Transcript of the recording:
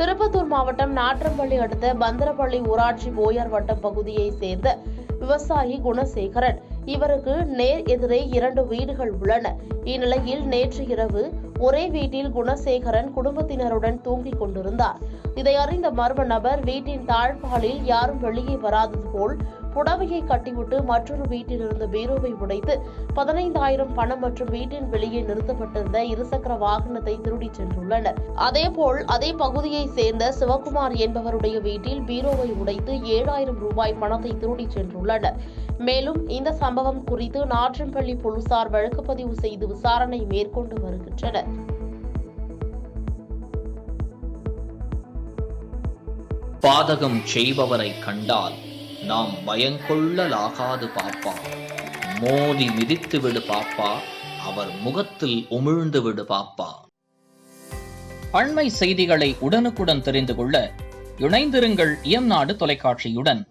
திருப்பத்தூர் மாவட்டம் நாற்றம்பள்ளி அடுத்த பந்தரப்பள்ளி ஊராட்சி போயார் வட்டம் பகுதியைச் சேர்ந்த விவசாயி குணசேகரன். இவருக்கு நேர் எதிரே 2 வீடுகள் உள்ளன. இந்நிலையில் நேற்று இரவு ஒரே வீட்டில் குணசேகரன் குடும்பத்தினருடன் தூங்கிக் கொண்டிருந்தார். இதை அறிந்த மர்ம நபர் வீட்டின் தாழ்பாலில் யாரும் வெளியே வராதது போல் புடவையை கட்டிவிட்டு மற்றொரு வீட்டில் இருந்த பீரோவை உடைத்து 15,000 பணம் மற்றும் வீட்டின் வெளியே நிறுத்தப்பட்டிருந்த இருசக்கர வாகனத்தை திருடிச் சென்றுள்ளனர். அதேபோல் அதே பகுதியைச் சேர்ந்த சிவகுமார் என்பவருடைய வீட்டில் பீரோவை உடைத்து 7,000 ரூபாய் பணத்தை திருடிச் சென்றுள்ளனர். மேலும் இந்த சம்பவம் குறித்து நாற்றம்பள்ளி போலீசார் வழக்குப்பதிவு செய்து விசாரணை மேற்கொண்டு வருகின்றனர். பாதகம் செய்பவரை கண்டால் நாம் பயங்கொள்ளலாகாது பாப்பா. மோதி மிதித்து விடு பாப்பா, அவர் முகத்தில் உமிழ்ந்து விடு பாப்பா. அண்மை செய்திகளை உடனுக்குடன் தெரிந்து கொள்ள இணைந்திருங்கள் இயம்நாடு தொலைக்காட்சியுடன்.